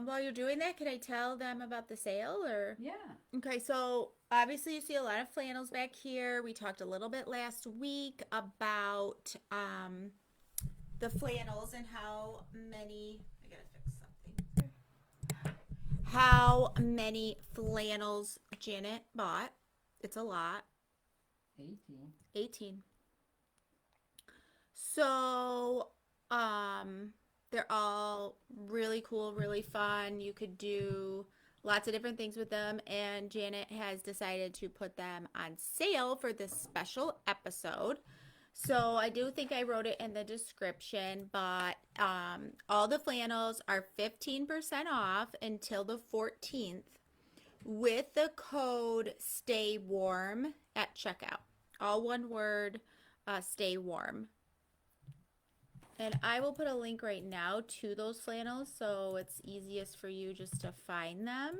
While you're doing that, can I tell them about the sale or? Yeah. Okay, so obviously you see a lot of flannels back here. We talked a little bit last week about the flannels and how many. I gotta fix something. How many flannels Janet bought? It's a lot. 18. 18. So, they're all really cool, really fun. You could do lots of different things with them, and Janet has decided to put them on sale for this special episode. So I do think I wrote it in the description, but all the flannels are 15% off until the 14th with the code stay warm at checkout. All one word, stay warm. And I will put a link right now to those flannels so it's easiest for you just to find them.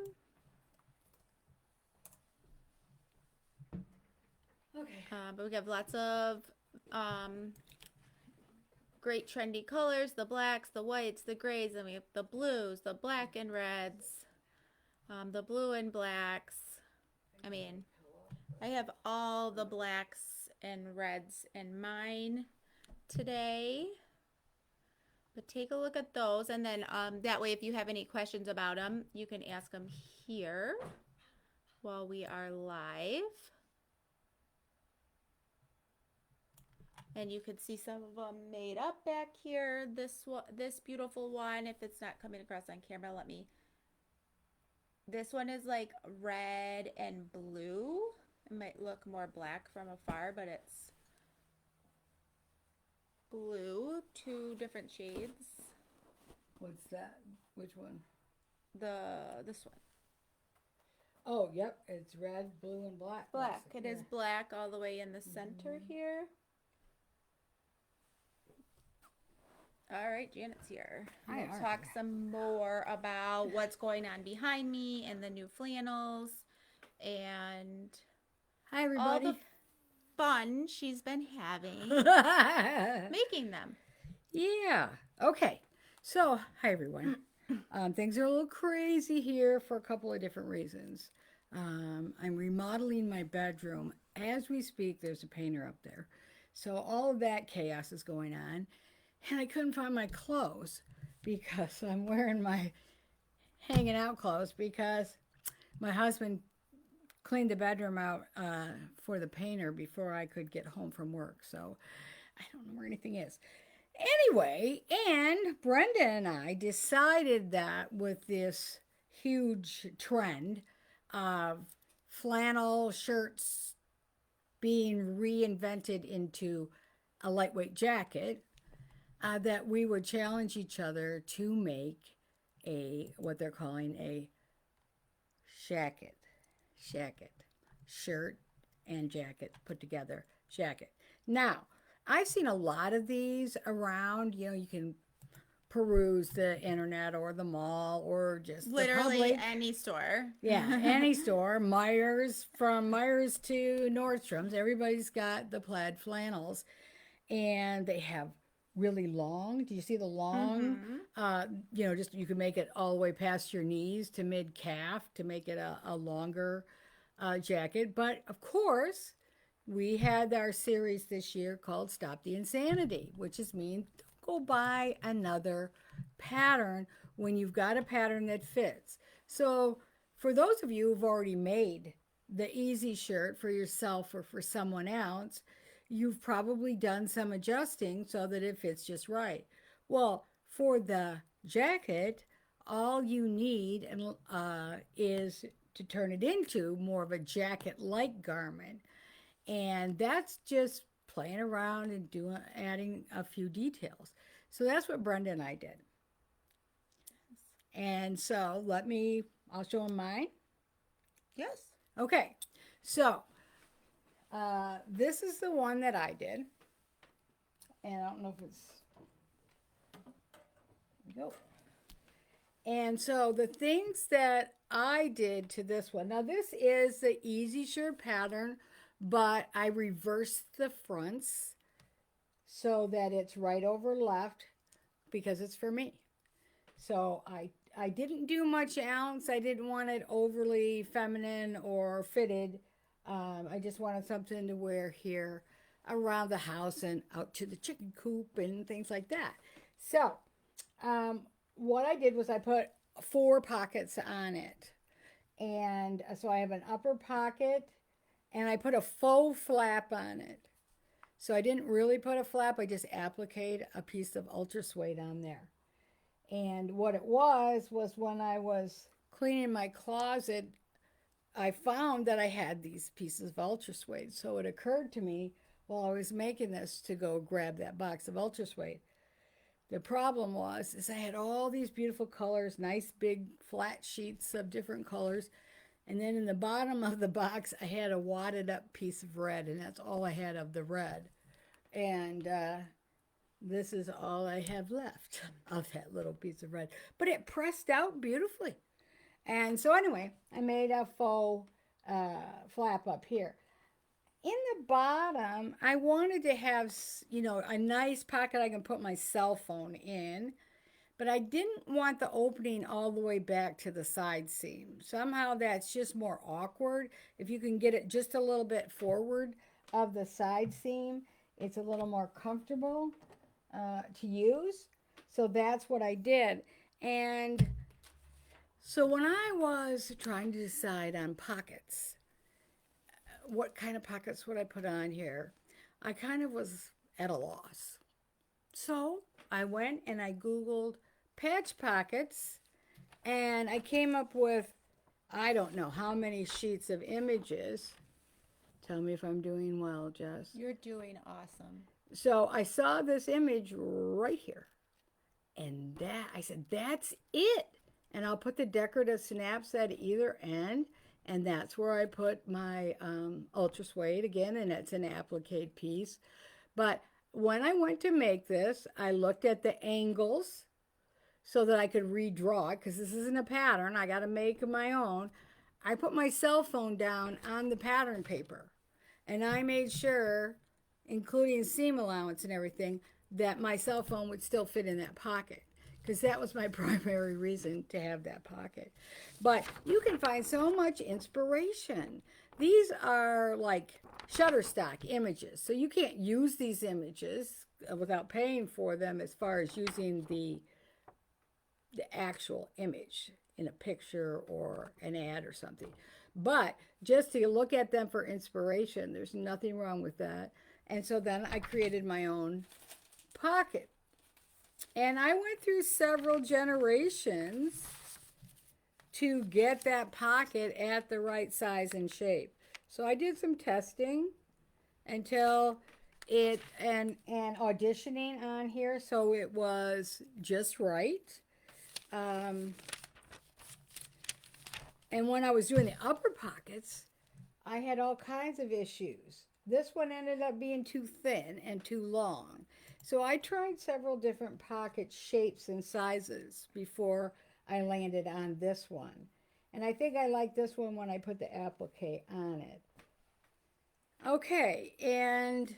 Okay. But we have lots of great trendy colors, the blacks, the whites, the grays, and we have the blues, the black and reds, the blue and blacks. I mean, I have all the blacks and reds in mine today. But take a look at those, and then that way, if you have any questions about them, you can ask them here while we are live. And you could see some of them made up back here. This beautiful one, if it's not coming across on camera, let me. This one is like red and blue. It might look more black from afar, but it's blue, two different shades. What's that? Which one? This one. Oh, yep. It's red, blue, and black. Black. It Yeah. is black all the way in the center here. All right, Janet's here. Hi, We'll talk some more about what's going on behind me and the new flannels and Hi, all the everybody. fun she's been having making them. Yeah. Okay. So, hi, everyone. Things are a little crazy here for a couple of different reasons. I'm remodeling my bedroom. As we speak, there's a painter up there. So, all of that chaos is going on. And I couldn't find my clothes because I'm wearing my hanging out clothes because my husband cleaned the bedroom out for the painter before I could get home from work. So I don't know where anything is. Anyway, and Brenda and I decided that with this huge trend of flannel shirts being reinvented into a lightweight jacket, that we would challenge each other to make a what they're calling a shacket, shacket, shirt and jacket put together jacket. Now, I've seen a lot of these around. You know, you can peruse the internet or the mall or just Literally the public. any store. Yeah, any store. Myers, from Myers to Nordstrom's, everybody's got the plaid flannels, and they have really long. Do you see the long? Mm-hmm. Just you can make it all the way past your knees to mid calf to make it a longer jacket. But of course, we had our series this year called Stop the Insanity, which is mean don't go buy another pattern when you've got a pattern that fits. So, for those of you who've already made the easy shirt for yourself or for someone else, you've probably done some adjusting so that it fits just right. Well, for the jacket, all you need is to turn it into more of a jacket like garment. And that's just playing around and adding a few details. So that's what Brenda and I did. And so I'll show them mine. Yes. Okay, so this is the one that I did. And I don't know if it's. Go. And so the things that I did to this one. Now, this is the easy shirt pattern, but I reversed the fronts so that it's right over left because it's for me. So I didn't do much else. I didn't want it overly feminine or fitted. I just wanted something to wear here around the house and out to the chicken coop and things like that. So what I did was I put 4 pockets on it. And so I have an upper pocket and I put a faux flap on it. So I didn't really put a flap, I just appliqued a piece of ultra suede on there. And what it was when I was cleaning my closet, I found that I had these pieces of ultra suede. So it occurred to me while I was making this to go grab that box of ultra suede. The problem was is I had all these beautiful colors, nice big flat sheets of different colors, and then in the bottom of the box I had a wadded up piece of red, and that's all I had of the red. And this is all I have left of that little piece of red. But it pressed out beautifully. And so anyway, I made a faux flap up here. In the bottom, I wanted to have, a nice pocket I can put my cell phone in, but I didn't want the opening all the way back to the side seam. Somehow that's just more awkward. If you can get it just a little bit forward of the side seam, it's a little more comfortable to use. So that's what I did. And so when I was trying to decide on pockets, what kind of pockets would I put on here, I kind of was at a loss. So I went and I Googled patch pockets and I came up with, I don't know how many sheets of images. Tell me if I'm doing well, Jess. You're doing awesome. So I saw this image right here. And I said, that's it. And I'll put the decorative snaps at either end. And that's where I put my ultra suede again. And it's an applique piece. But when I went to make this, I looked at the angles so that I could redraw it. Because this isn't a pattern. I got to make my own. I put my cell phone down on the pattern paper. And I made sure, including seam allowance and everything, that my cell phone would still fit in that pocket, because that was my primary reason to have that pocket. But you can find so much inspiration. These are like Shutterstock images, so you can't use these images without paying for them as far as using the actual image in a picture or an ad or something. But just to look at them for inspiration, there's nothing wrong with that. And so then I created my own pocket. And I went through several generations to get that pocket at the right size and shape. So I did some testing until and auditioning on here, so it was just right. And when I was doing the upper pockets, I had all kinds of issues. This one ended up being too thin and too long. So I tried several different pocket shapes and sizes before I landed on this one. And I think I like this one when I put the applique on it. Okay, and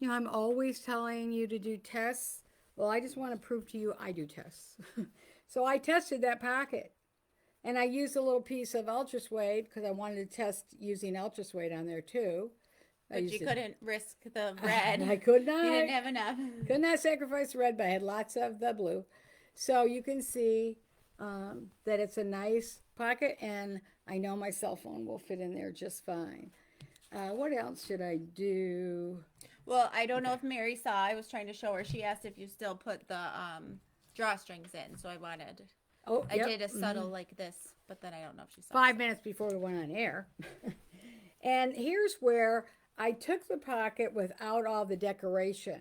I'm always telling you to do tests. Well, I just want to prove to you I do tests. So I tested that pocket. And I used a little piece of ultra suede because I wanted to test using ultra suede on there too. But you couldn't risk the red. I could not. You didn't have enough. Could not sacrifice the red, but I had lots of the blue. So you can see that it's a nice pocket, and I know my cell phone will fit in there just fine. What else should I do? Well, I don't know if Mary saw. I was trying to show her. She asked if you still put the drawstrings in, so I wanted. Oh, I did a subtle like this, but then I don't know if she saw. 5 minutes before we went on air. And here's where I took the pocket without all the decoration,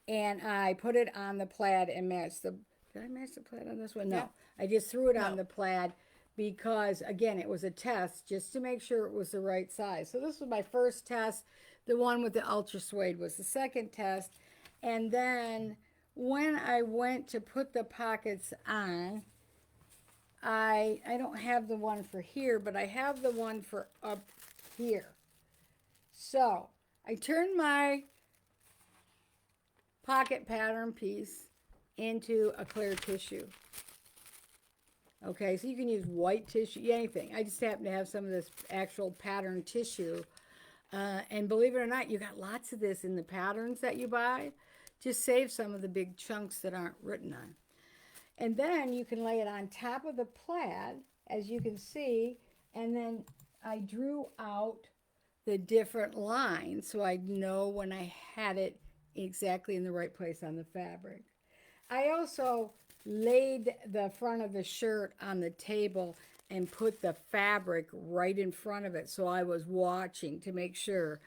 and I put it on the plaid and matched the. Did I match the plaid on this one? No, I just threw it on the plaid because, again, it was a test just to make sure it was the right size. So this was my first test. The one with the ultra suede was the second test, and then when I went to put the pockets on, I don't have the one for here, but I have the one for up here. So I turned my pocket pattern piece into a clear tissue. Okay, so you can use white tissue, anything. I just happen to have some of this actual pattern tissue. And believe it or not, you got lots of this in the patterns that you buy. Just save some of the big chunks that aren't written on. And then you can lay it on top of the plaid, as you can see, and then I drew out the different lines so I'd know when I had it exactly in the right place on the fabric. I also laid the front of the shirt on the table and put the fabric right in front of it so I was watching to make sure,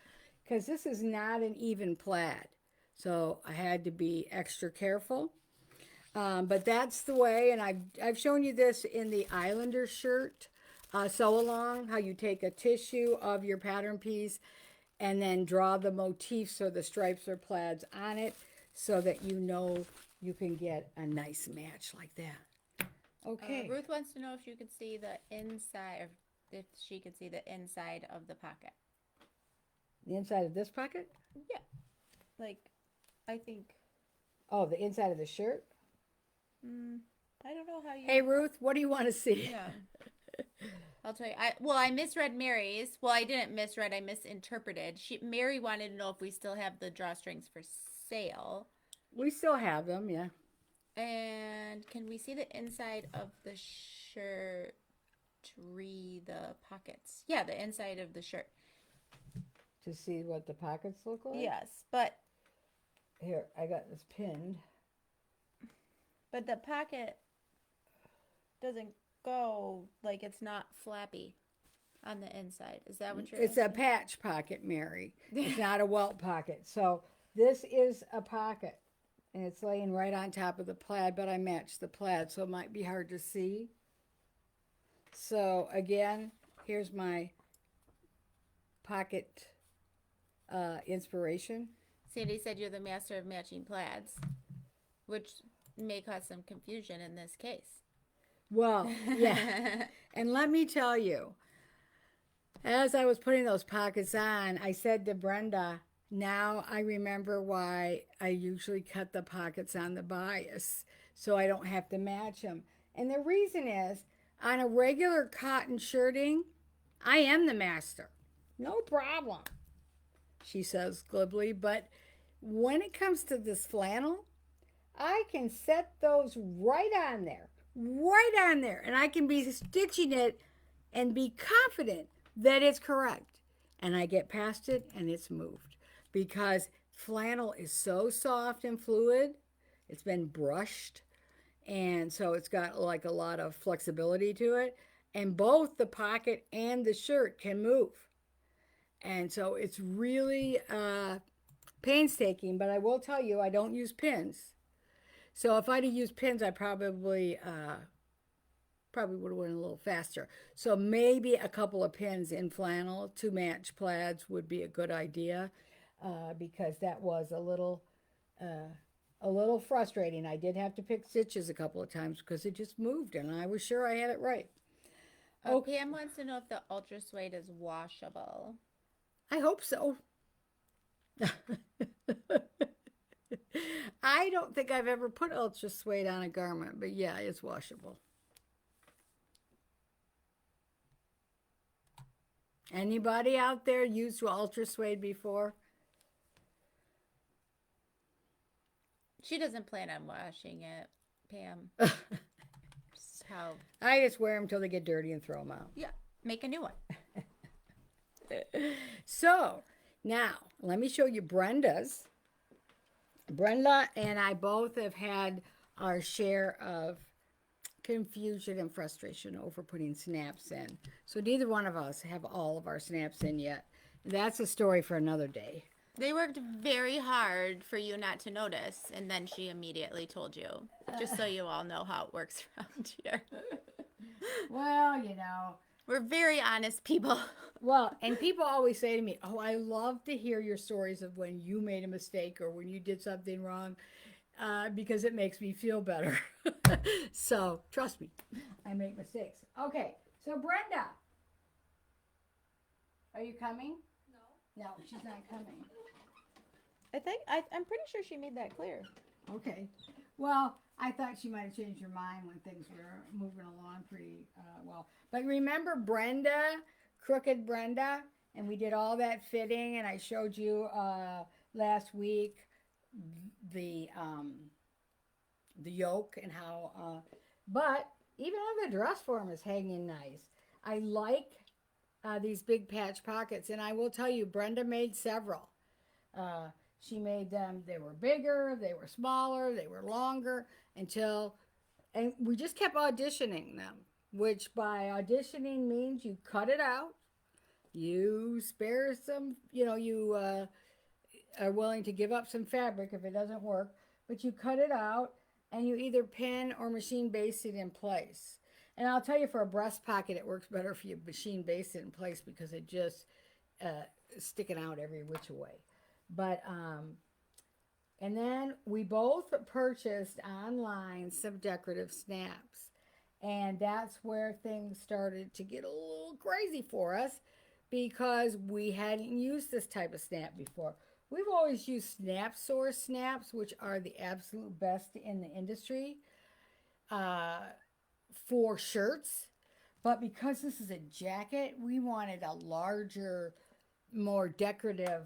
because this is not an even plaid. So I had to be extra careful. But that's the way, and I've shown you this in the Islander shirt sew along, how you take a tissue of your pattern piece and then draw the motifs or the stripes or plaids on it so that you know you can get a nice match like that. Okay. Ruth wants to know if you could see the inside, or if she could see the inside of the pocket. The inside of this pocket? Yeah. Like, I think. Oh, the inside of the shirt? I don't know how you. Hey, Ruth, what do you want to see? Yeah. I'll tell you. I misread Mary's. Well, I didn't misread. I misinterpreted. Mary wanted to know if we still have the drawstrings for sale. We still have them, yeah. And can we see the inside of the shirt? The pockets. Yeah, the inside of the shirt. To see what the pockets look like? Yes, but here, I got this pinned. But the pocket doesn't go, like, it's not flappy on the inside. Is that what you're It's asking? a patch pocket, Mary. It's not a welt pocket. So this is a pocket. And it's laying right on top of the plaid, but I matched the plaid, so it might be hard to see. So again, here's my pocket inspiration. Sandy said you're the master of matching plaids, which may cause some confusion in this case. Well, yeah. And let me tell you, as I was putting those pockets on, I said to Brenda, now I remember why I usually cut the pockets on the bias, so I don't have to match them. And the reason is, on a regular cotton shirting, I am the master. No problem, she says glibly. But when it comes to this flannel, I can set those right on there, and I can be stitching it and be confident that it's correct. And I get past it and it's moved, because flannel is so soft and fluid. It's been brushed, and so it's got like a lot of flexibility to it. And both the pocket and the shirt can move. And so it's really painstaking, but I will tell you, I don't use pins. So if I'd have used pins, I probably would have went a little faster. So maybe a couple of pins in flannel to match plaids would be a good idea, because that was a little frustrating. I did have to pick stitches a couple of times because it just moved, and I was sure I had it right. Pam wants to know if the ultra suede is washable. I hope so. I don't think I've ever put ultra suede on a garment, but yeah, it's washable. Anybody out there used ultra suede before? She doesn't plan on washing it, Pam. How? I just wear them till they get dirty and throw them out. Yeah, make a new one. So now let me show you Brenda's. Brenda and I both have had our share of confusion and frustration over putting snaps in. So neither one of us have all of our snaps in yet. That's a story for another day. They worked very hard for you not to notice, and then she immediately told you, just so you all know how it works around here. Well, you know. We're very honest people. Well, and people always say to me, oh, I love to hear your stories of when you made a mistake or when you did something wrong, because it makes me feel better. So, trust me, I make mistakes. Okay, so Brenda, are you coming? No, she's not coming. I'm pretty sure she made that clear. Okay. Well, I thought she might have changed her mind when things were moving along pretty well. But remember Brenda, Crooked Brenda, and we did all that fitting, and I showed you last week the yoke and how. But even on the dress form is hanging nice. I like these big patch pockets, and I will tell you, Brenda made several. Uh, she made them, they were bigger, they were smaller, they were longer until, and we just kept auditioning them, which by auditioning means you cut it out, you spare some, you are willing to give up some fabric if it doesn't work, but you cut it out and you either pin or machine base it in place. And I'll tell you, for a breast pocket, it works better if you machine base it in place because it just sticking out every which way. But and then we both purchased online some decorative snaps, and that's where things started to get a little crazy for us because we hadn't used this type of snap before. We've always used snap source snaps, which are the absolute best in the industry uh, for shirts. But because this is a jacket, we wanted a larger, more decorative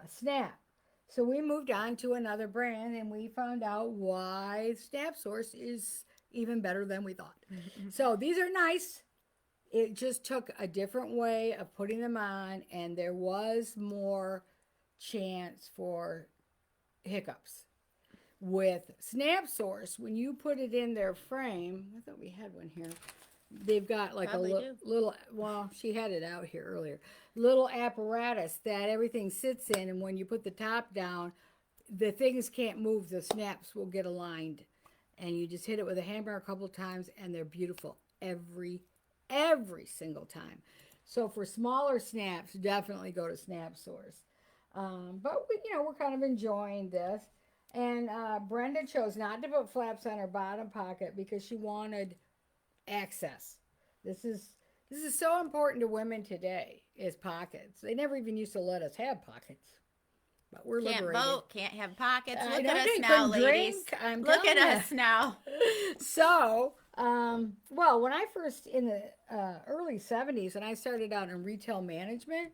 snap. So we moved on to another brand and we found out why Snap Source is even better than we thought. So these are nice. It just took a different way of putting them on, and there was more chance for hiccups. With Snap Source, when you put it in their frame, I thought we had one here. They've got like Probably do. little, well, she had it out here earlier, little apparatus that everything sits in, and when you put the top down, the things can't move, the snaps will get aligned, and you just hit it with a hammer a couple times and they're beautiful every single time. So for smaller snaps, definitely go to Snap Source. But we're kind of enjoying this. And Brenda chose not to put flaps on her bottom pocket because she wanted access. This is so important to women today, is pockets. They never even used to let us have pockets, but we're Can't liberated. vote, can't have pockets. I Look know at us they now, couldn't ladies. drink, I'm Look at telling ya. us now. So, well, when I first in the early '70s, when I started out in retail management,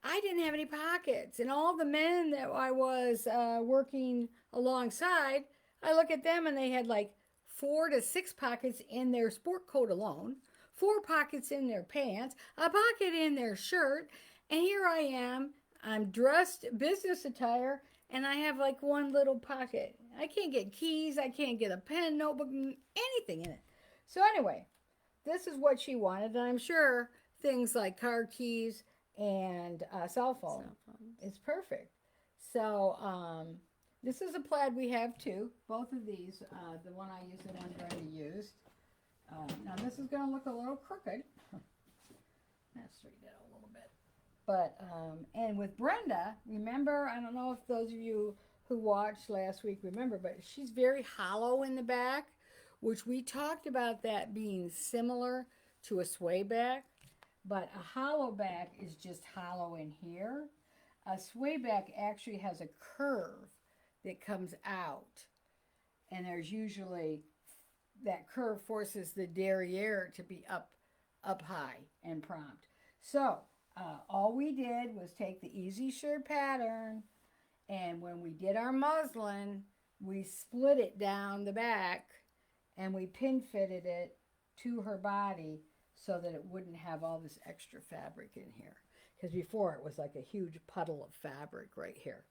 I didn't have any pockets, and all the men that I was working alongside, I look at them and they had like 4 to 6 pockets in their sport coat alone, 4 pockets in their pants, a pocket in their shirt, and here I am. I'm dressed business attire, and I have like one little pocket. I can't get keys. I can't get a pen, notebook, anything in it. So anyway, this is what she wanted, and I'm sure things like car keys and cell phone Cell phones. is perfect. So this is a plaid we have too. Both of these, the one I used, the one Brenda used. Now this is going to look a little crooked. Let's straighten it out a little bit. But and with Brenda, remember, I don't know if those of you who watched last week remember, but she's very hollow in the back, which we talked about that being similar to a sway back. But a hollow back is just hollow in here. A sway back actually has a curve that comes out, and there's usually that curve forces the derriere to be up high and prompt. So all we did was take the easy shirt pattern, and when we did our muslin, we split it down the back and we pin fitted it to her body so that it wouldn't have all this extra fabric in here. Because before it was like a huge puddle of fabric right here.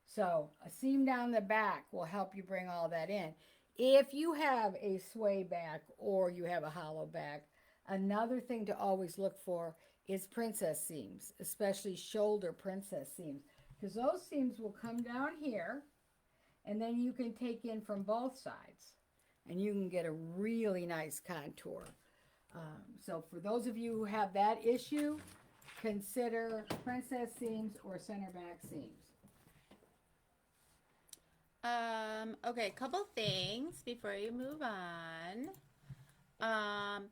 So a seam down the back will help you bring all that in. If you have a sway back or you have a hollow back, another thing to always look for is princess seams, especially shoulder princess seams. Because those seams will come down here, and then you can take in from both sides. And you can get a really nice contour. So for those of you who have that issue, consider princess seams or center back seams. Okay, couple things before you move on.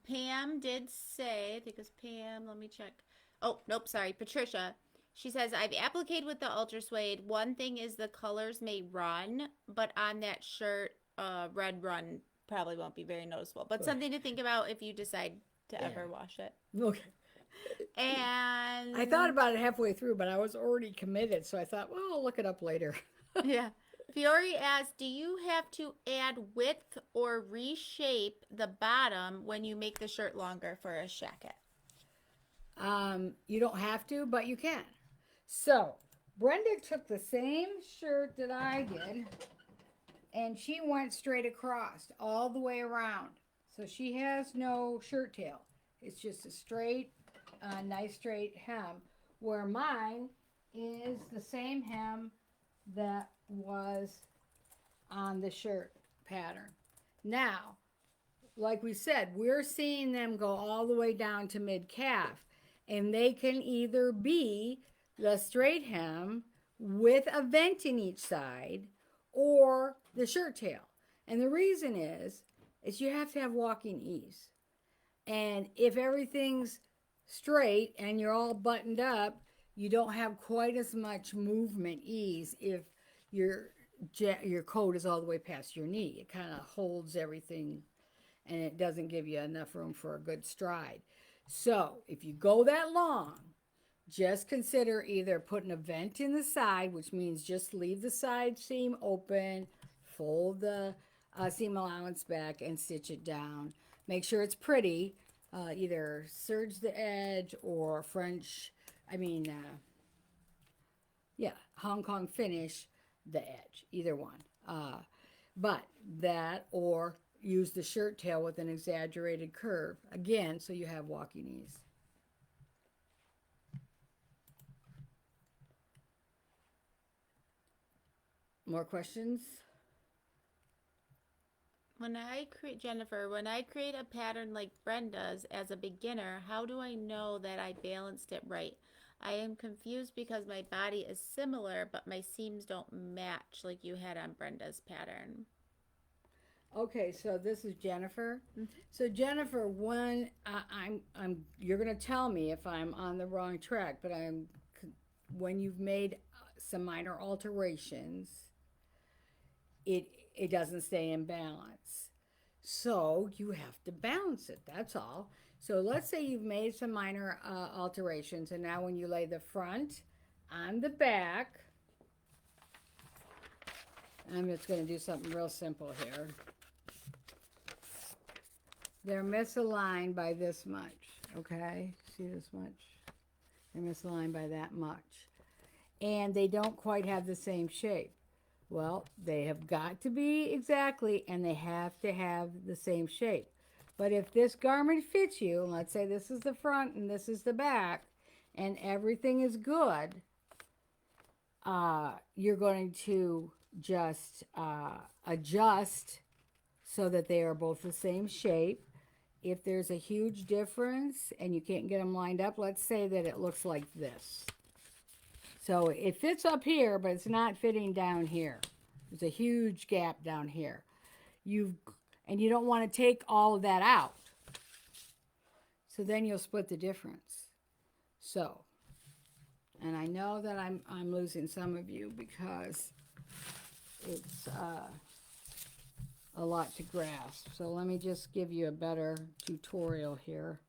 Pam did say, I think it was Pam, let me check. Oh, nope, sorry, Patricia. She says, I've appliqued with the Ultra Suede. One thing is the colors may run, but on that shirt, red run probably won't be very noticeable, but Good. something to think about if you decide to Yeah. ever wash it. Okay. And I thought about it halfway through, but I was already committed, so I thought, well, I'll look it up later. yeah. Fiore asks, do you have to add width or reshape the bottom when you make the shirt longer for a jacket? You don't have to, but you can. So, Brenda took the same shirt that I did, and she went straight across all the way around. So she has no shirt tail. It's just a straight, nice straight hem, where mine is the same hem that was on the shirt pattern. Now, like we said, we're seeing them go all the way down to mid-calf, and they can either be the straight hem with a vent in each side or the shirt tail. And the reason is you have to have walking ease. And if everything's straight and you're all buttoned up, you don't have quite as much movement ease if your coat is all the way past your knee. It kind of holds everything and it doesn't give you enough room for a good stride. So if you go that long, just consider either putting a vent in the side, which means just leave the side seam open, fold the seam allowance back, and stitch it down. Make sure it's pretty. Either serge the edge or Hong Kong finish the edge. Either one. But that or use the shirt tail with an exaggerated curve. Again, so you have walking ease. More questions? Jennifer, when I create a pattern like Brenda's as a beginner, how do I know that I balanced it right? I am confused because my body is similar, but my seams don't match like you had on Brenda's pattern. Okay, so this is Jennifer. So Jennifer, you're going to tell me if I'm on the wrong track, but when you've made some minor alterations, it doesn't stay in balance. So you have to balance it. That's all. So let's say you've made some minor alterations, and now when you lay the front on the back, I'm just going to do something real simple here. They're misaligned by this much, okay? See this much? They're misaligned by that much. And they don't quite have the same shape. Well, they have got to be exactly, and they have to have the same shape. But if this garment fits you, and let's say this is the front and this is the back, and everything is good, you're going to just adjust so that they are both the same shape. If there's a huge difference and you can't get them lined up, let's say that it looks like this. So it fits up here, but it's not fitting down here. There's a huge gap down here. And you don't want to take all of that out. So then you'll split the difference. So, and I know that I'm losing some of you because it's a lot to grasp. So let me just give you a better tutorial here.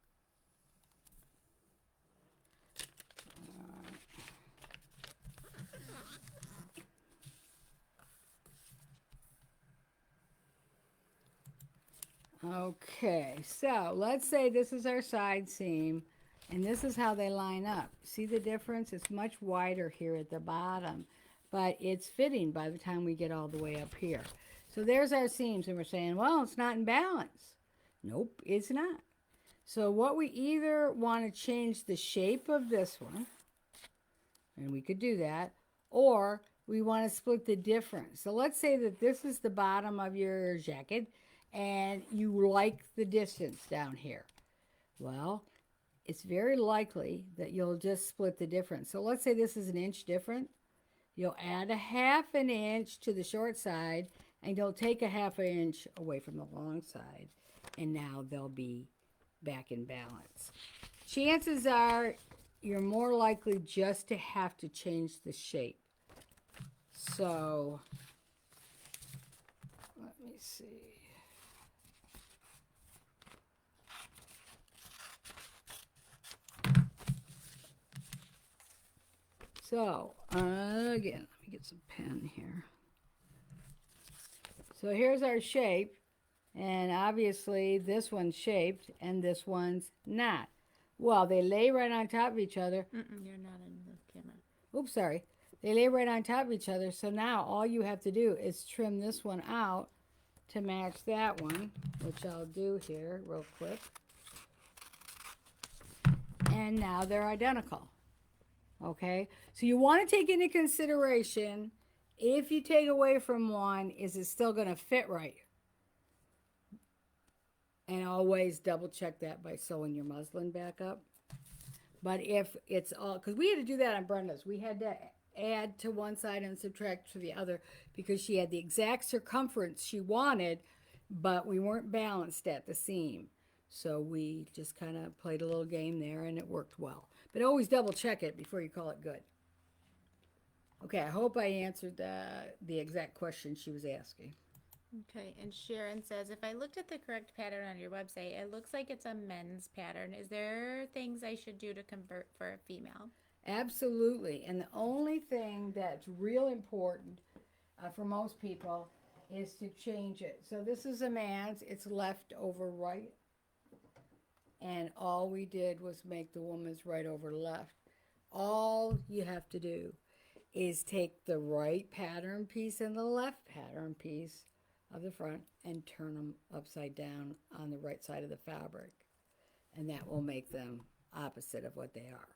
Okay, so let's say this is our side seam, and this is how they line up. See the difference? It's much wider here at the bottom, but it's fitting by the time we get all the way up here. So there's our seams, and we're saying, well, it's not in balance. Nope, it's not. So what we either want to change the shape of this one, and we could do that, or we want to split the difference. So let's say that this is the bottom of your jacket, and you like the distance down here. Well, it's very likely that you'll just split the difference. So let's say this is 1 inch different. You'll add 1/2 inch to the short side, and you'll take 1/2 inch away from the long side, and now they'll be back in balance. Chances are you're more likely just to have to change the shape. So let me see. So, again, let me get some pen here. So here's our shape, and obviously this one's shaped and this one's not. Well, they lay right on top of each other. You're not in the camera. Oops, sorry. They lay right on top of each other, so now all you have to do is trim this one out to match that one, which I'll do here real quick. And now they're identical. Okay, so you want to take into consideration, if you take away from one, is it still going to fit right? And always double check that by sewing your muslin back up. But if it's all, because we had to do that on Brenda's, we had to add to one side and subtract to the other because she had the exact circumference she wanted, but we weren't balanced at the seam. So we just kind of played a little game there and it worked well. But always double check it before you call it good. Okay, I hope I answered the exact question she was asking. Okay, and Sharon says, if I looked at the correct pattern on your website, it looks like it's a men's pattern. Is there things I should do to convert for a female? Absolutely. And the only thing that's real important for most people is to change it. So this is a man's, it's left over right. And all we did was make the woman's right over left. All you have to do is take the right pattern piece and the left pattern piece of the front and turn them upside down on the right side of the fabric. And that will make them opposite of what they are.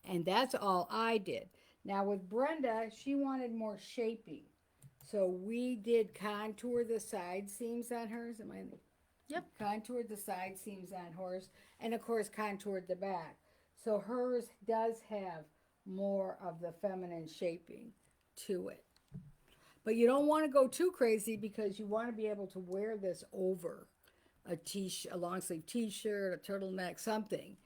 And that's all I did. Now with Brenda, she wanted more shaping. So we did contour the side seams on hers. Am I? Yep. Contoured the side seams on hers, and of course contoured the back. So hers does have more of the feminine shaping to it. But you don't want to go too crazy because you want to be able to wear this over a long sleeve t-shirt, a turtleneck, something.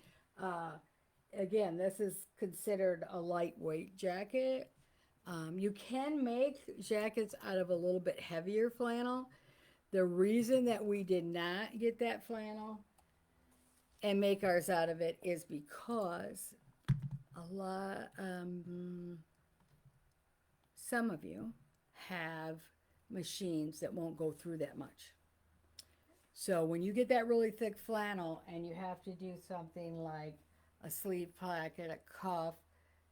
Again, this is considered a lightweight jacket. You can make jackets out of a little bit heavier flannel. The reason that we did not get that flannel and make ours out of it is because some of you have machines that won't go through that much. So when you get that really thick flannel and you have to do something like a sleeve pocket, a cuff,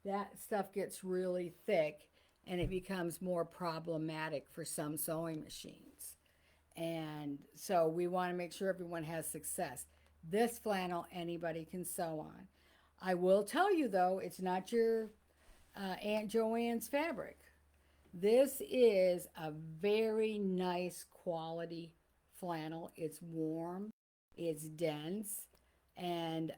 that stuff gets really thick and it becomes more problematic for some sewing machines. And so we want to make sure everyone has success. This flannel anybody can sew on. I will tell you though, it's not your Aunt Joanne's fabric. This is a very nice quality flannel. It's warm, it's dense, and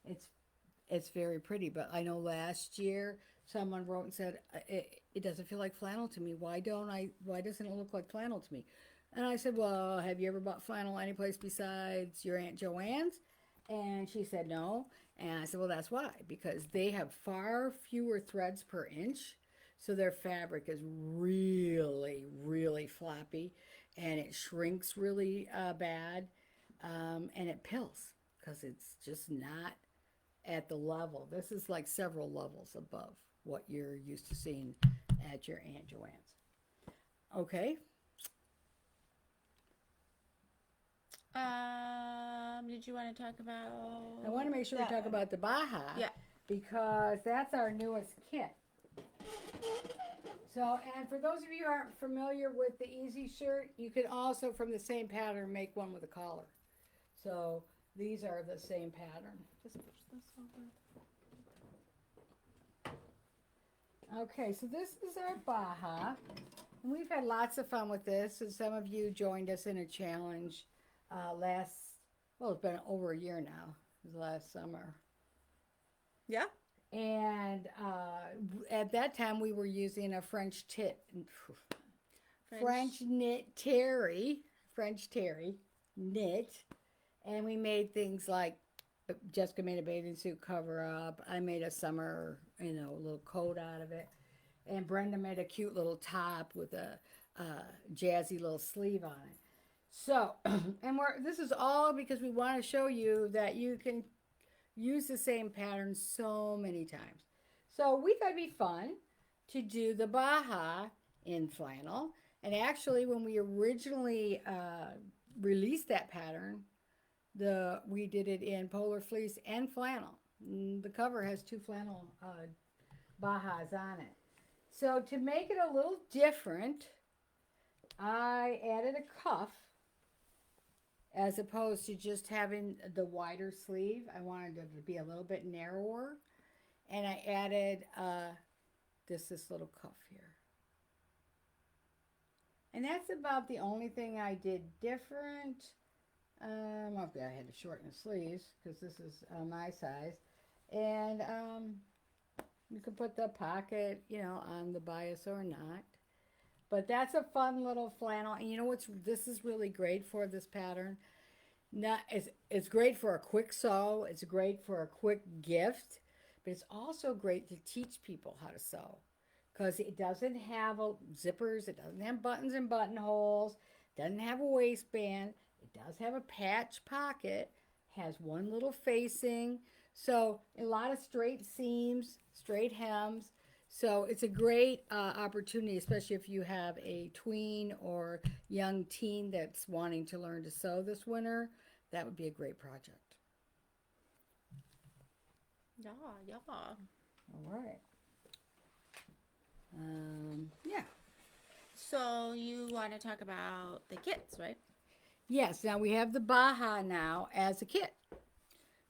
it's very pretty. But I know last year someone wrote and said it doesn't feel like flannel to me. Why doesn't it look like flannel to me? And I said, well, have you ever bought flannel anyplace besides your Aunt Joanne's? And she said no. And I said, well, that's why, because they have far fewer threads per inch. So their fabric is really, really floppy, and it shrinks really bad, and it pills because it's just not at the level. This is like several levels above what you're used to seeing at your Aunt Joanne's. Okay. Did you want to talk about? I want to make sure we talk about the Baja. Yeah. Because that's our newest kit. So, and for those of you who aren't familiar with the Easy Shirt, you can also, from the same pattern, make one with a collar. So, these are the same pattern. Just push this over. Okay, so this is our Baja. And we've had lots of fun with this. And some of you joined us in a challenge it's been over a year now. It was last summer. Yeah. And at that time, we were using a French terry knit, and we made things like Jessica made a bathing suit cover up. I made a summer, little coat out of it, and Brenda made a cute little top with a jazzy little sleeve on it. So, and this is all because we want to show you that you can use the same pattern so many times. So we thought it'd be fun to do the Baja in flannel. And actually, when we originally released that pattern, we did it in polar fleece and flannel. The cover has two flannel Bajas on it. So to make it a little different, I added a cuff as opposed to just having the wider sleeve. I wanted it to be a little bit narrower. And I added this little cuff here. And that's about the only thing I did different. Okay, I had to shorten the sleeves because this is my size. And you can put the pocket, on the bias or not. But that's a fun little flannel. And you know this is really great for this pattern? It's great for a quick sew. It's great for a quick gift. But it's also great to teach people how to sew. Because it doesn't have zippers. It doesn't have buttons and buttonholes. It doesn't have a waistband. It does have a patch pocket. Has one little facing. So a lot of straight seams, straight hems. So it's a great opportunity, especially if you have a tween or young teen that's wanting to learn to sew this winter. That would be a great project. Yeah, yeah. All right. Yeah. So you want to talk about the kits, right? Yes. Now we have the Baja now as a kit.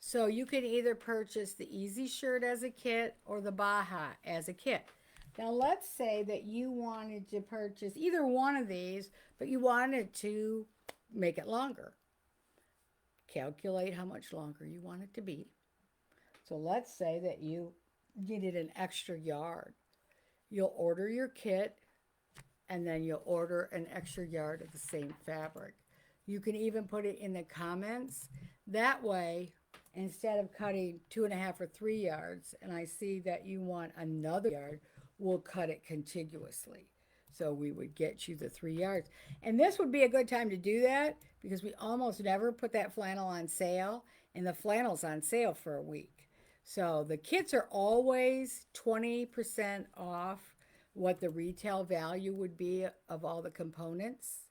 So you can either purchase the Easy Shirt as a kit or the Baja as a kit. Now let's say that you wanted to purchase either one of these, but you wanted to make it longer. Calculate how much longer you want it to be. So let's say that you needed an extra yard. You'll order your kit and then you'll order an extra yard of the same fabric. You can even put it in the comments. That way, instead of cutting 2.5 or 3 yards, and I see that you want another yard, we'll cut it contiguously. So we would get you the 3 yards. And this would be a good time to do that because we almost never put that flannel on sale, and the flannel's on sale for a week. So the kits are always 20% off what the retail value would be of all the components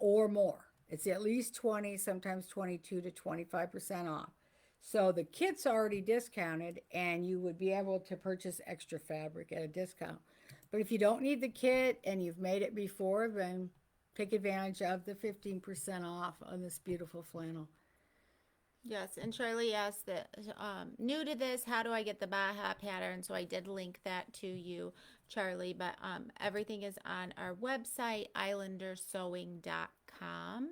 or more. It's at least 20, sometimes 22 to 25% off. So the kit's already discounted and you would be able to purchase extra fabric at a discount. But if you don't need the kit and you've made it before, then take advantage of the 15% off on this beautiful flannel. Yes, and Charlie asked that new to this, how do I get the Baja pattern? So I did link that to you, Charlie. But everything is on our website, islandersewing.com.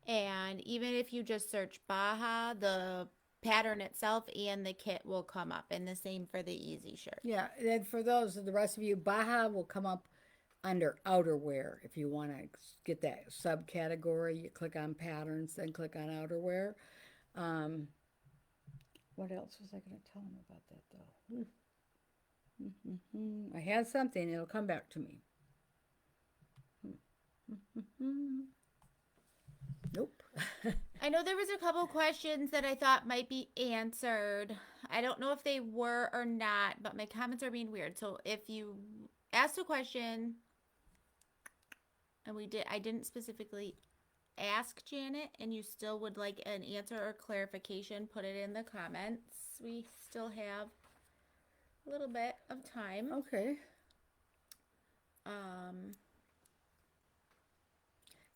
And even if you just search Baja, the pattern itself and the kit will come up. And the same for the Easy Shirt. Yeah, and for the rest of you, Baja will come up under outerwear. If you want to get that subcategory, you click on patterns, then click on outerwear. What else was I going to tell him about that, though? I had something. It'll come back to me. Nope. I know there was a couple questions that I thought might be answered. I don't know if they were or not, but my comments are being weird. So if you asked a question and I didn't specifically ask Janet and you still would like an answer or clarification, put it in the comments. We still have a little bit of time. Okay.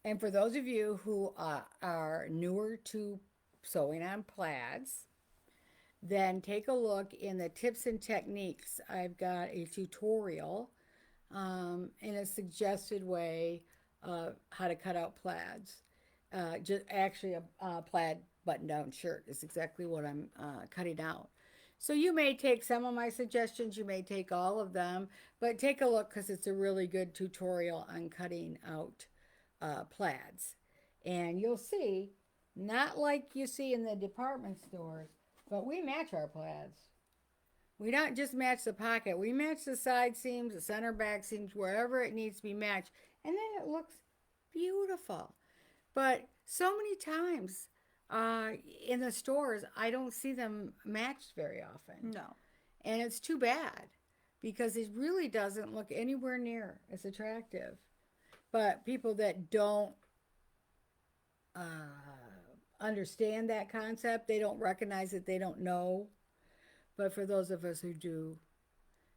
And for those of you who are newer to sewing on plaids, then take a look in the tips and techniques. I've got a tutorial in a suggested way of how to cut out plaids. Just actually a plaid button-down shirt is exactly what I'm cutting out. So you may take some of my suggestions, you may take all of them, but take a look because it's a really good tutorial on cutting out plaids. And you'll see, not like you see in the department stores, but we match our plaids. We don't just match the pocket. We match the side seams, the center back seams, wherever it needs to be matched. And then it looks beautiful. But so many times in the stores, I don't see them matched very often. No. And it's too bad because it really doesn't look anywhere near as attractive. But people that don't understand that concept, they don't recognize it, they don't know. But for those of us who do,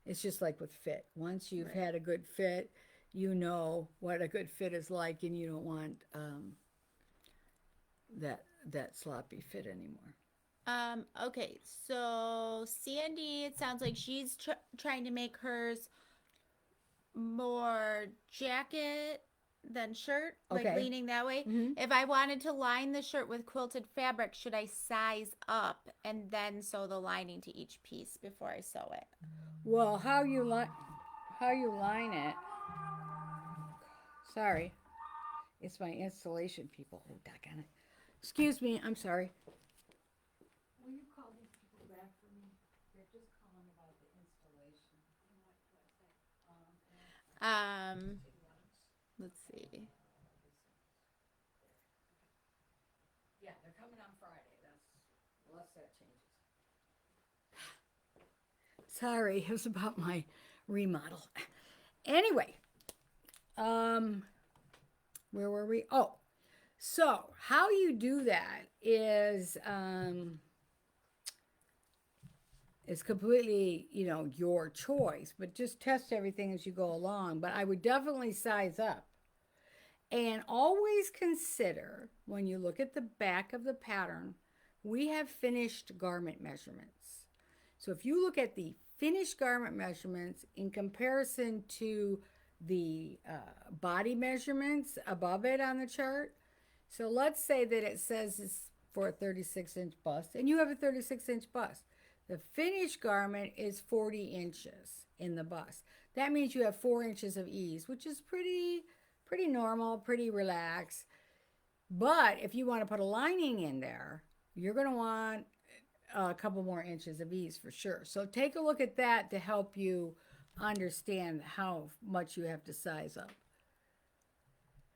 it's just like with fit. Once you've Right. had a good fit, you know what a good fit is like, and you don't want that sloppy fit anymore. Okay, so Sandy, it sounds like she's trying to make hers more jacket than shirt, like Okay. leaning that way. Mm-hmm. If I wanted to line the shirt with quilted fabric, should I size up and then sew the lining to each piece before I sew it? Well, how you line it? Sorry, it's my installation people. Oh, doggone it! Excuse me. I'm sorry. Will you call these people back for me? They're just calling about the installation. Um, let's see. Yeah, they're coming on Friday. That's unless that changes. Sorry, it was about my remodel. Anyway, um, where were we? Oh, so how you do that is completely, your choice, but just test everything as you go along. But I would definitely size up. And always consider when you look at the back of the pattern, we have finished garment measurements. So if you look at the finished garment measurements in comparison to the body measurements above it on the chart, so let's say that it says it's for a 36-inch bust, and you have a 36-inch bust. The finished garment is 40 inches in the bust. That means you have 4 inches of ease, which is pretty normal, pretty relaxed. But if you want to put a lining in there, you're going to want a couple more inches of ease for sure. So take a look at that to help you understand how much you have to size up.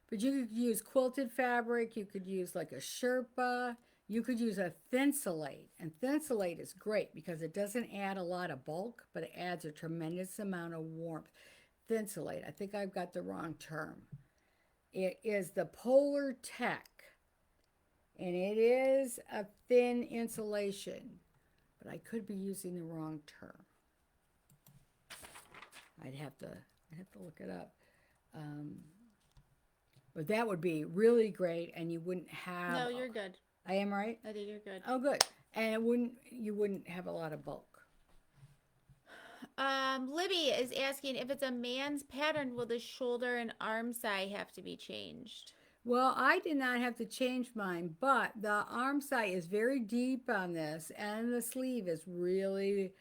But you could use quilted fabric, you could use like a Sherpa, you could use a thinsulate. And thinsulate is great because it doesn't add a lot of bulk, but it adds a tremendous amount of warmth. Thinsulate, I think I've got the wrong term. It is the Polar Tech, and it is a thin insulation, but I could be using the wrong term. I'd have to look it up. But that would be really great, and you wouldn't have. No, you're good. I am right? I think you're good. Oh, good. And you wouldn't have a lot of bulk. Libby is asking if it's a man's pattern, will the shoulder and arm side have to be changed? Well, I did not have to change mine, but the arm side is very deep on this, and the sleeve is really,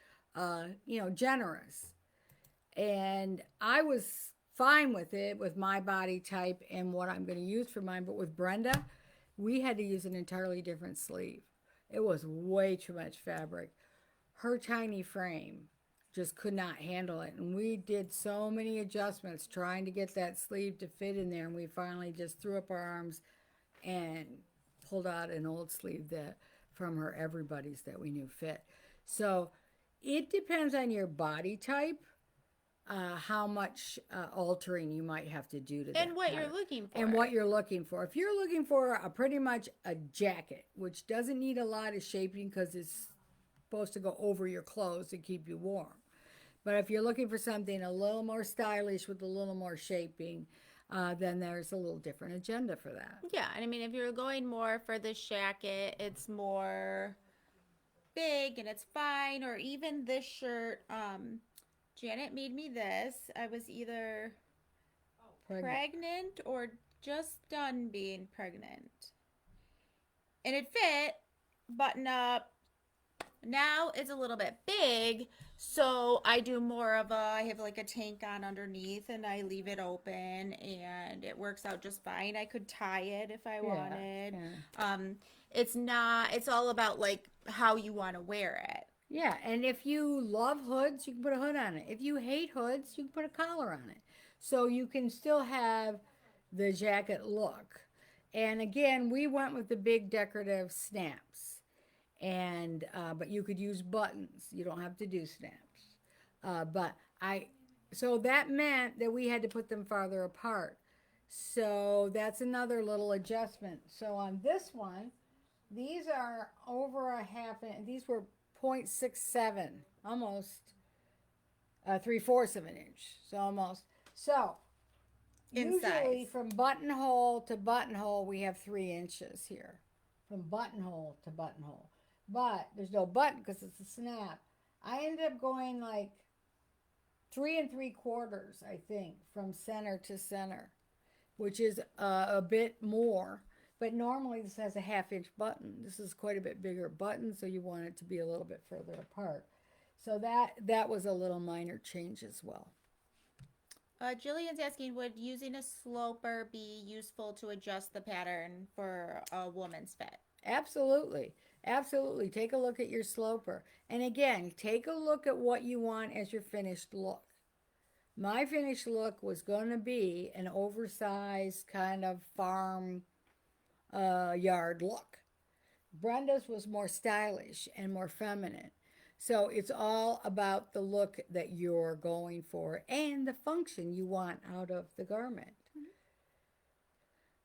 generous. And I was fine with it with my body type and what I'm going to use for mine. But with Brenda, we had to use an entirely different sleeve. It was way too much fabric. Her tiny frame just could not handle it. And we did so many adjustments trying to get that sleeve to fit in there. And we finally just threw up our arms and pulled out an old sleeve from her Everybody's that we knew fit. So it depends on your body type. How much altering you might have to do to that And what pattern. you're looking for. And what you're looking for. If you're looking for pretty much a jacket, which doesn't need a lot of shaping because it's supposed to go over your clothes to keep you warm. But if you're looking for something a little more stylish with a little more shaping, then there's a little different agenda for that. Yeah, and I mean, if you're going more for the jacket, it's more big and it's fine. Or even this shirt, Janet made me this. I was either pregnant or just done being pregnant. And it fit, button up. Now it's a little bit big, so I do more of I have like a tank on underneath and I leave it open and it works out just fine. I could tie it if I wanted. Yeah. It's all about like how you want to wear it. Yeah, and if you love hoods, you can put a hood on it. If you hate hoods, you can put a collar on it. So you can still have the jacket look. And again, we went with the big decorative snaps. And but you could use buttons. You don't have to do snaps. But I so that meant that we had to put them farther apart. So that's another little adjustment. So on this one, these are over a half inch. These were 0.67, almost 3/4 of an inch. So almost. So In usually size. from buttonhole to buttonhole, we have 3 inches here. From buttonhole to buttonhole. But there's no button because it's a snap. I ended up going like 3 3/4, I think, from center to center, which is a bit more. But normally this has a half-inch button. This is quite a bit bigger button, so you want it to be a little bit further apart. So that was a little minor change as well. Jillian's asking, would using a sloper be useful to adjust the pattern for a woman's fit? Absolutely. Absolutely. Take a look at your sloper. And again, take a look at what you want as your finished look. My finished look was going to be an oversized kind of farm yard look. Brenda's was more stylish and more feminine. So it's all about the look that you're going for and the function you want out of the garment.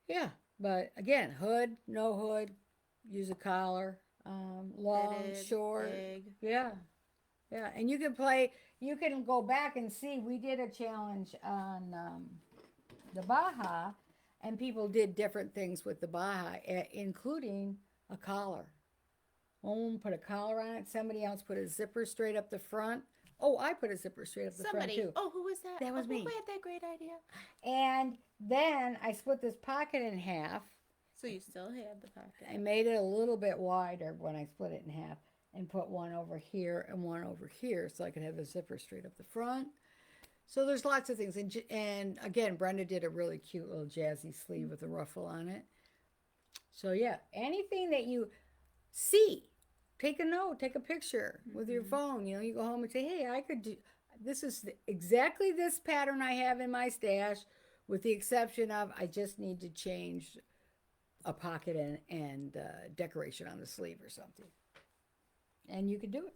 Yeah, but again, hood, no hood, use a collar, long, Fitted, short. big. Yeah, yeah. And you can play, you can go back and see. We did a challenge on the Baja, and people did different things with the Baja, including a collar. One put a collar on it. Somebody else put a zipper straight up the front. Oh, I put a zipper straight up the front Somebody. too. Oh, who was that? That Oh, was who me. had that great idea? And then I split this pocket in half. So you still had the pocket. I made it a little bit wider when I split it in half and put one over here and one over here so I could have the zipper straight up the front. So there's lots of things. And again, Brenda did a really cute little jazzy sleeve with a ruffle on it. So yeah, anything that you see, take a note, take a picture with your phone. You know, you go home and say, hey, I could do this is exactly this pattern I have in my stash, with the exception of I just need to change a pocket and decoration on the sleeve or something. And you could do it.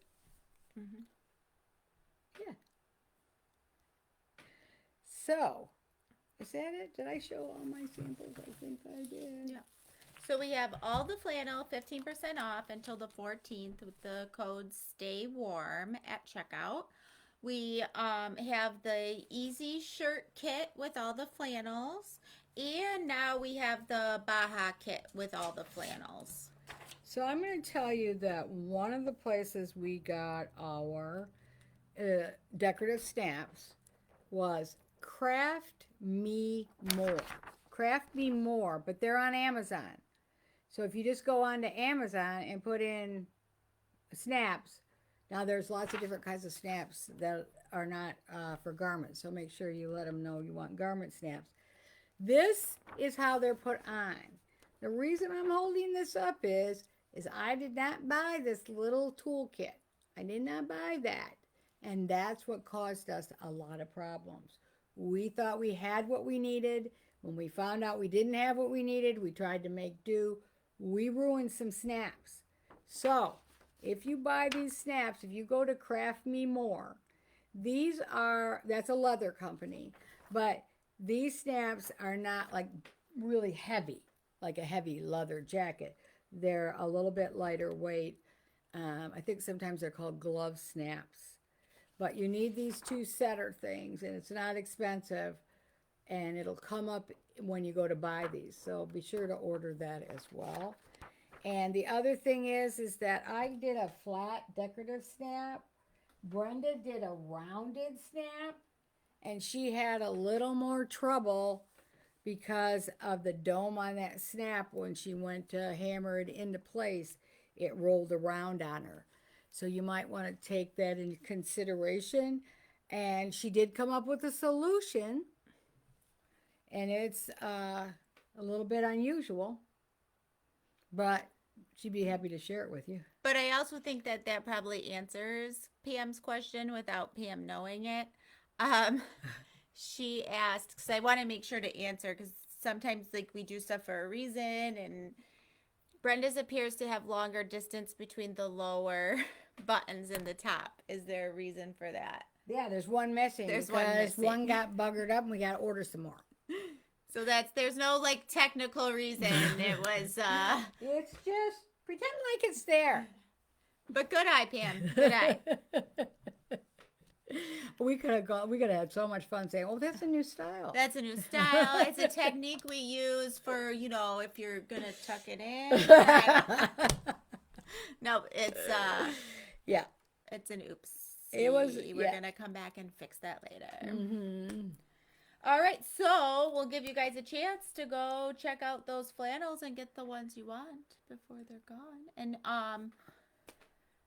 Mm-hmm. Yeah. So, is that it? Did I show all my samples? I think I did. Yeah. So we have all the flannel 15% off until the 14th with the code Stay Warm at checkout. We have the Easy Shirt Kit with all the flannels. And now we have the Baja Kit with all the flannels. So I'm going to tell you that one of the places we got our decorative stamps was Craft Me More. Craft Me More, but they're on Amazon. So if you just go on to Amazon and put in snaps, now there's lots of different kinds of snaps that are not for garments. So make sure you let them know you want garment snaps. This is how they're put on. The reason I'm holding this up is I did not buy this little toolkit. I did not buy that. And that's what caused us a lot of problems. We thought we had what we needed. When we found out we didn't have what we needed, we tried to make do. We ruined some snaps. So, if you buy these snaps, if you go to Craft Me More, that's a leather company, but these snaps are not like really heavy, like a heavy leather jacket. They're a little bit lighter weight. I think sometimes they're called glove snaps. But you need these two setter things, and it's not expensive, and it'll come up when you go to buy these. So be sure to order that as well. And the other thing is that I did a flat decorative snap. Brenda did a rounded snap, and she had a little more trouble because of the dome on that snap. When she went to hammer it into place, it rolled around on her. So you might want to take that into consideration. And she did come up with a solution, and it's a little bit unusual, but she'd be happy to share it with you. But I also think that that probably answers Pam's question without Pam knowing it. Um, she asked, because I want to make sure to answer, because sometimes like we do stuff for a reason, and Brenda's appears to have longer distance between the lower buttons and the top. Is there a reason for that? Yeah, there's one missing There's because one missing. one got buggered up and we got to order some more. So there's no like technical reason. It was It's just pretend like it's there. but good eye, Pam. Good eye. We could have had so much fun saying, "Oh, that's a new style." That's a new style. It's a technique we use for, if you're gonna tuck it in. No, it's yeah. it's an oops. It was. We're Yeah. gonna come back and fix that later. Mm-hmm. All right, so we'll give you guys a chance to go check out those flannels and get the ones you want before they're gone. And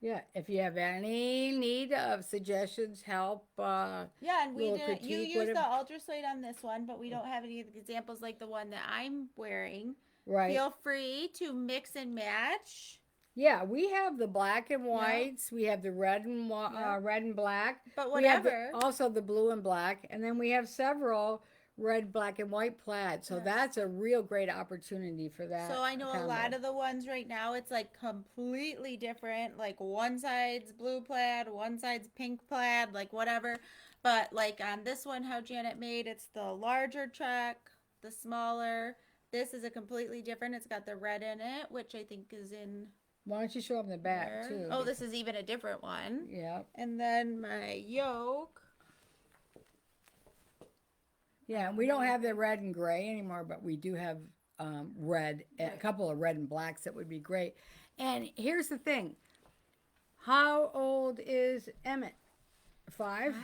Yeah, if you have any need of suggestions, help, yeah, and little you critique, use whatever. the ultra suede on this one, but we don't have any examples like the one that I'm wearing. Right. Feel free to mix and match. Yeah, we have the black and whites. We have the red and red and black. But We have whatever. also the blue and black, and then we have several red, black, and white plaid. So Yes. that's a real great opportunity for that. So I know a combo. lot of the ones right now, it's like completely different. Like one side's blue plaid, one side's pink plaid, like whatever. But like on this one, how Janet made, it's the larger track, the smaller. This is a completely different. It's got the red in it, which I think is in Why don't you show them the back there. too? Oh, this is even a different one. Yeah. And then my yoke. Yeah, we don't have the red and gray anymore, but we do have red, a couple of red and blacks that would be great. And here's the thing. How old is Emmett? 5?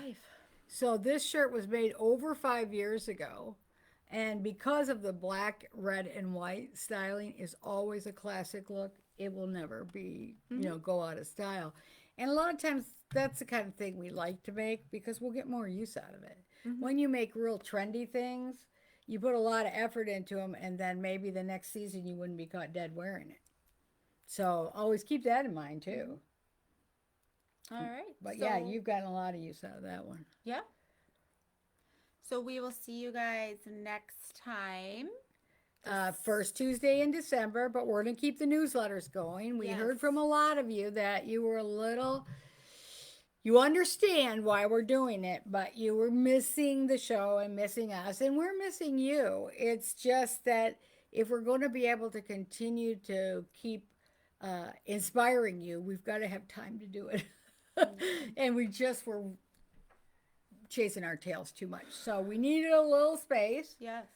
So this shirt was made over 5 years ago. And because of the black, red, and white, styling is always a classic look. It will never be, go out of style. And a lot of times that's the kind of thing we like to make because we'll get more use out of it. When you make real trendy things, you put a lot of effort into them, and then maybe the next season you wouldn't be caught dead wearing it. So always keep that in mind too. All right. But yeah, you've gotten a lot of use out of that one. Yeah. So we will see you guys next time. First Tuesday in December, but we're going to keep the newsletters going. We heard from a lot of you that you were a little, you understand why we're doing it, but you were missing the show and missing us, and we're missing you. It's just that if we're going to be able to continue to keep inspiring you, we've got to have time to do it. And we just were chasing our tails too much. So we needed a little space. Yes.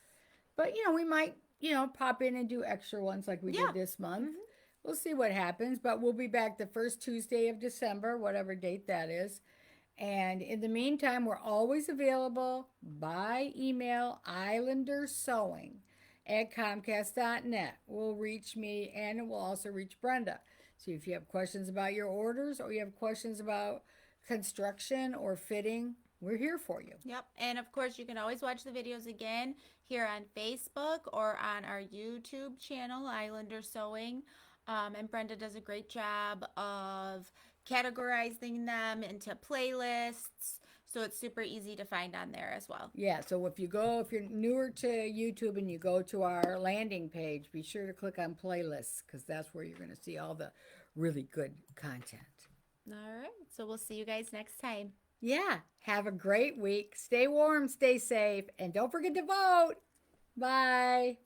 But, we might, pop in and do extra ones like we did this month. We'll see what happens. But we'll be back the first Tuesday of December, whatever date that is. And in the meantime, we're always available by email, islandersewing@comcast.net. Will reach me, and it will also reach Brenda. So if you have questions about your orders or you have questions about construction or fitting, we're here for you. Yep. And of course, you can always watch the videos again here on Facebook or on our YouTube channel, Islander Sewing. And Brenda does a great job of categorizing them into playlists. So it's super easy to find on there as well. Yeah, so if you're newer to YouTube and you go to our landing page, be sure to click on playlists because that's where you're going to see all the really good content. All right. So we'll see you guys next time. Yeah, have a great week. Stay warm, stay safe, and don't forget to vote. Bye.